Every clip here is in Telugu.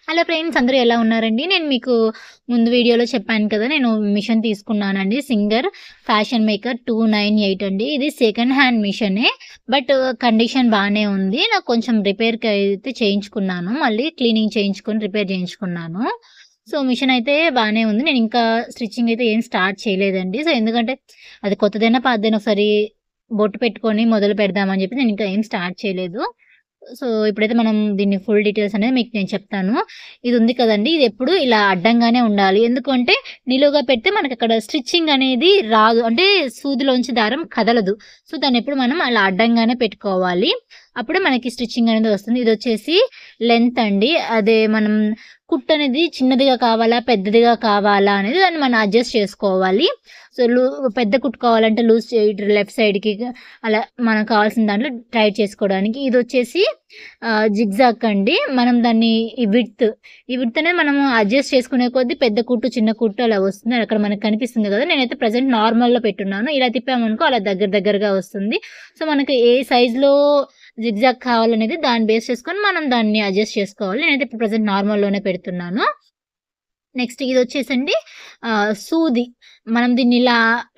హలో ఫ్రెండ్స్, అందరూ ఎలా ఉన్నారండి? నేను మీకు ముందు వీడియోలో చెప్పాను కదా, నేను మిషన్ తీసుకున్నానండి. సింగర్ ఫ్యాషన్ మేకర్ 298 అండి. ఇది సెకండ్ హ్యాండ్ మిషనే. బట్ కండిషన్ బానే ఉంది. నాకు కొంచెం రిపేర్‌కి అయితే చేయించుకున్నాను. మళ్ళీ క్లీనింగ్ చేయించుకొని రిపేర్ చేయించుకున్నాను. సో, మిషన్ అయితే బానే ఉంది. నేను ఇంకా స్టిచ్చింగ్ అయితే ఏం స్టార్ట్ చేయలేదండి. సో, ఎందుకంటే అది కొత్తదైనా, పాతదైనా ఒకసారి బొట్టు పెట్టుకొని మొదలు పెడదామని చెప్పి నేను ఇంకా ఏం స్టార్ట్ చేయలేదు. సో, ఇప్పుడైతే మనం దీన్ని ఫుల్ డీటెయిల్స్ అనేది మీకు నేను చెప్తాను. ఇది ఉంది కదండీ! ఇది ఎప్పుడు ఇలా అడ్డంగానే ఉండాలి. ఎందుకంటే నిలువుగా పెడితే మనకక్కడ స్టిచ్చింగ్ అనేది రాదు. అంటే సూదిలోంచి దారం కదలదు. సో, దాన్నెప్పుడు మనం అలా అడ్డంగానే పెట్టుకోవాలి. అప్పుడే మనకి స్టిచ్చింగ్ అనేది వస్తుంది. ఇదొచ్చేసి లెంత్ అండి. అదే మనం కుట్టనేది చిన్నదిగా కావాలా, పెద్దదిగా కావాలా అనేది దాన్ని మనం అడ్జస్ట్ చేసుకోవాలి. సో, పెద్ద కుట్టు కావాలంటే లూజ్ లెఫ్ట్ సైడ్‌కి అలా మనకు కావాల్సిన దాంట్లో టైట్ చేసుకోవడానికి. ఇదొచ్చేసి జిగ్‌జాగ్ అండి. మనం దాన్ని ఈ విడ్త్ అనేది మనము అడ్జస్ట్ చేసుకునే కొద్దీ పెద్ద కుట్టు, చిన్న కుట్టు అలా వస్తుంది. అక్కడ మనకు కనిపిస్తుంది కదా! నేనైతే ప్రెజెంట్ నార్మల్‌లో పెట్టున్నాను. ఇలా తిప్పామనుకో అలా దగ్గరగా వస్తుంది. సో, మనకి ఏ సైజులో జిగ్‌జాగ్ కావాలనేది దాన్ని బేస్ చేసుకొని మనం దాన్ని అడ్జస్ట్ చేసుకోవాలి. నేనైతే ఇప్పుడు ప్రెజెంట్ నార్మల్‌లోనే పెడుతున్నాను. నెక్స్ట్ ఇదొచ్చేసండి సూది. మనం దీన్ని ఇలా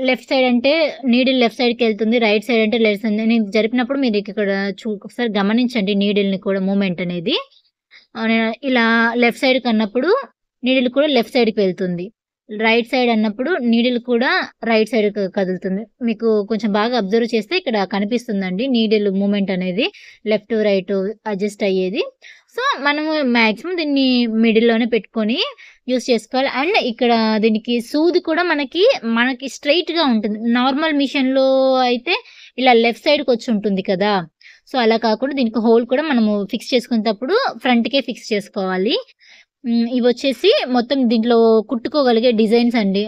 లెఫ్ట్ సైడ్ అంటే నీడిల్ లెఫ్ట్ సైడ్‌కెళ్తుంది. రైట్ సైడ్ అంటే లెఫ్ట్ సైడ్ నేను జరిపినప్పుడు మీరు ఇక్కడ ఒకసారి గమనించండి నీడిల్‌ని కూడా మూవ్‌మెంట్ అనేది. ఇలా లెఫ్ట్ సైడ్‌కన్నప్పుడు నీడిల్ కూడా లెఫ్ట్ సైడ్‌కి వెళ్తుంది. రైట్ సైడ్ అన్నప్పుడు నీడిల్ కూడా రైట్ సైడ్‌కి కదులుతుంది. మీకు కొంచెం బాగా అబ్జర్వ్ చేస్తే ఇక్కడ కనిపిస్తుందండి నీడిల్ మూవ్‌మెంట్ అనేది లెఫ్ట్, రైట్ అడ్జస్ట్ అయ్యేది. సో, మనము మాక్సిమం దీన్ని మిడిల్‌లోనే పెట్టుకొని యూజ్ చేసుకోవాలి. అండ్ ఇక్కడ దీనికి సూది కూడా మనకి స్ట్రెయిట్‌గా ఉంటుంది. నార్మల్ మిషన్‌లో అయితే ఇలా లెఫ్ట్ సైడ్‌కొచ్చి ఉంటుంది కదా! సో, అలా కాకుండా దీనికి హోల్ కూడా మనము ఫిక్స్ చేసుకునేటప్పుడు ఫ్రంట్‌కే ఫిక్స్ చేసుకోవాలి. ఇవొచ్చేసి మొత్తం దీంట్లో కుట్టుకోగలిగే డిజైన్స్ అండి.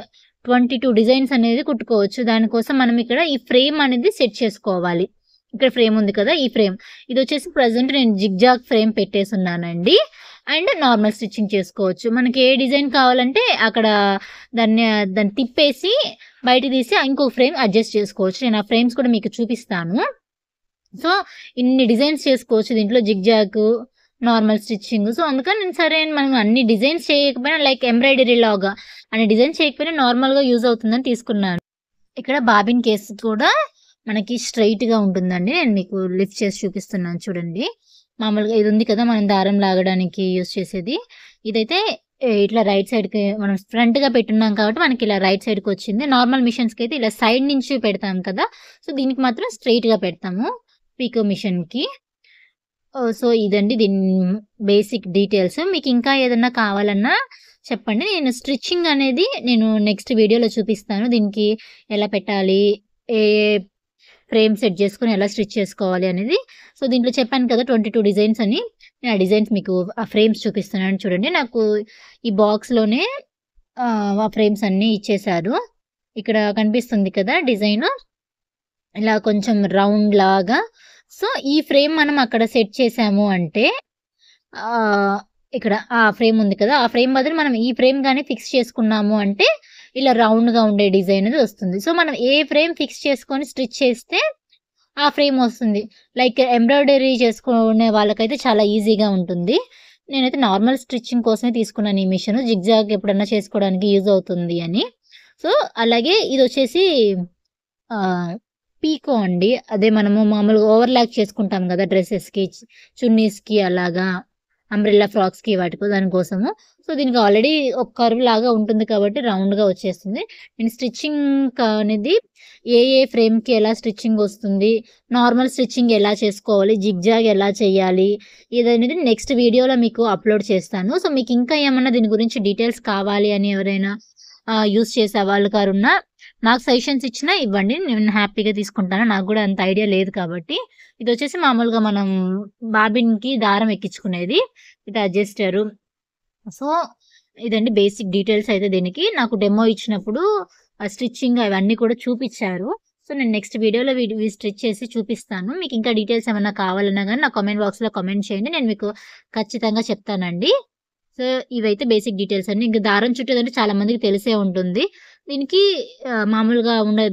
22 డిజైన్స్ అనేది కుట్టుకోవచ్చు. దానికోసం మనం ఇక్కడ ఈ ఫ్రేమ్ అనేది సెట్ చేసుకోవాలి. ఇక్కడ ఫ్రేమ్ ఉంది కదా! ఈ ఫ్రేమ్. ఇదొచ్చేసి ప్రెజెంట్ నేను జిగ్‌జాగ్ ఫ్రేమ్ పెట్టేసున్నానండి. అండ్ నార్మల్ స్టిచ్చింగ్ చేసుకోవచ్చు. మనకి ఏ డిజైన్ కావాలంటే అక్కడ దాన్ని తిప్పేసి బయటకి తీసి ఇంకొక ఫ్రేమ్ అడ్జస్ట్ చేసుకోవచ్చు. నేను ఆ ఫ్రేమ్స్ కూడా మీకు చూపిస్తాను. సో, ఇన్ని డిజైన్స్ చేసుకోవచ్చు దీంట్లో జిగ్‌జాగ్, నార్మల్ స్టిచ్చింగ్. సో, అందుకని నేను సరే అని మనం అన్ని డిజైన్స్ చేయకపోయినా లైక్ ఎంబ్రాయిడరీ లాగా అన్ని డిజైన్స్ చేయకపోయినా నార్మల్‌గా యూజ్ అవుతుందని తీసుకున్నాను. ఇక్కడ బాబిన్ కేస్ కూడా మనకి స్ట్రెయిట్‌గా ఉంటుందండి. నేను మీకు లిఫ్ట్ చేసి చూపిస్తున్నాను చూడండి. మామూలుగా ఇది ఉంది కదా! మనం దారం లాగడానికి యూజ్ చేసేది. ఇదైతే ఇట్లా రైట్ సైడ్‌కి మనం ఫ్రంట్‌గా పెట్టున్నాం కాబట్టి మనకి ఇలా రైట్ సైడ్‌కొచ్చింది. నార్మల్ మిషన్స్‌కి అయితే ఇలా సైడ్ నుంచి పెడతాం కదా! సో, దీనికి మాత్రం స్ట్రెయిట్‌గా పెడతాము పీకో మిషన్‌కి. సో, ఇదండి దీని బేసిక్ డీటెయిల్స్. మీకింకా ఏదన్నా కావాలన్నా చెప్పండి. నేను స్టిచ్చింగ్ అనేది నేను నెక్స్ట్ వీడియోలో చూపిస్తాను. దీనికి ఎలా పెట్టాలి, ఏ ఫ్రేమ్ సెట్ చేసుకొని ఎలా స్టిచ్ చేసుకోవాలి అనేది. సో, దీంట్లో చెప్పాను కదా 22 డిజైన్స్ అని. నేను ఆ డిజైన్స్ మీకు ఆ ఫ్రేమ్స్ చూపిస్తున్నాను చూడండి. నాకు ఈ బాక్స్‌లోనే ఆ ఫ్రేమ్స్ అన్నీ ఇచ్చేశారు. ఇక్కడ కనిపిస్తుంది కదా డిజైను. ఇలా కొంచెం రౌండ్ లాగా. సో, ఈ ఫ్రేమ్ మనం అక్కడ సెట్ చేసాము అంటే ఇక్కడ ఆ ఫ్రేమ్ ఉంది కదా! ఆ ఫ్రేమ్ బదులు మనం ఈ ఫ్రేమ్ గాని ఫిక్స్ చేసుకున్నాము అంటే ఇలా రౌండ్‌గా ఉండే డిజైన్ అనేది వస్తుంది. సో, మనం ఏ ఫ్రేమ్ ఫిక్స్ చేసుకొని స్టిచ్ చేస్తే ఆ ఫ్రేమ్ వస్తుంది. లైక్ ఎంబ్రాయిడరీ చేసుకునే వాళ్ళకైతే చాలా ఈజీగా ఉంటుంది. నేనైతే నార్మల్ స్టిచ్చింగ్ కోసమే తీసుకున్నాను ఈ మిషన్. జిగ్‌జాగ్ ఎప్పుడన్నా చేసుకోవడానికి యూజ్ అవుతుంది అని. సో, అలాగే ఇదొచ్చేసి ఆహ్, పీకో అండి. అదే మనము మామూలుగా ఓవర్‌లాక్ చేసుకుంటాం గదా! డ్రెసెస్‌కి, చున్నీస్‌కి అలాగా అంబ్రెల్లా ఫ్రాక్స్‌కి వాటికి దానికోసము. సో, దీనికి ఆల్రెడీ ఒక కర్వ్ లాగా ఉంటుంది కాబట్టి రౌండ్‌గా వచ్చేస్తుంది. నేను స్టిచ్చింగ్ అనేది ఏ ఫ్రేమ్‌కి ఎలా స్టిచ్చింగ్ వస్తుంది, నార్మల్ స్టిచ్చింగ్ ఎలా చేసుకోవాలి, జిగ్‌జాగ్ ఎలా చేయాలి, ఇదనేది నెక్స్ట్ వీడియోలో మీకు అప్‌లోడ్ చేస్తాను. సో, మీకు ఇంకా ఏమన్నా దీని గురించి డీటెయిల్స్ కావాలి అని ఎవరైనా యూజ్ చేసే వాళ్ళు గారున్నా నాకు సజెషన్స్ ఇచ్చినా ఇవ్వండి. నేను హ్యాపీగా తీసుకుంటాను. నాకు గూడా అంత ఐడియా లేదు కాబట్టి. ఇదొచ్చేసి మామూలుగా మనం బాబిన్‌కి దారం ఎక్కించుకునేది. ఇది అడ్జస్టరు. సో, ఇదండి బేసిక్ డీటెయిల్స్ అయితే దీనికి. నాకు డెమో ఇచ్చినప్పుడు స్టిచ్చింగ్ అవన్నీ కూడా చూపిచ్చారు. సో, నేను నెక్స్ట్ వీడియోలో ఇవి స్టిచ్ చేసి చూపిస్తాను. మీకింకా డీటెయిల్స్ ఏమన్నా కావాలన్నా గాని నా కామెంట్ బాక్స్‌లో కామెంట్ చేయండి. నేను మీకు ఖచ్చితంగా చెప్తానండి. సో, ఇవైతే బేసిక్ డీటెయిల్స్ అండి. ఇంక దారం చుట్టేదంటే చాలా మందికి తెలిసే ఉంటుంది. దీనికి మామూలుగా ఉండే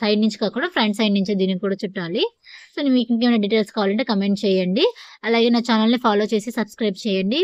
సైడ్ నుంచి కాకుండా ఫ్రంట్ సైడ్ నుంచే దీనికి కూడా చుట్టాలి. సో, మీకు ఇంకేమైనా డీటెయిల్స్ కావాలంటే కామెంట్ చేయండి. అలాగే నా ఛానెల్‌ని ఫాలో చేసి సబ్స్క్రైబ్ చేయండి.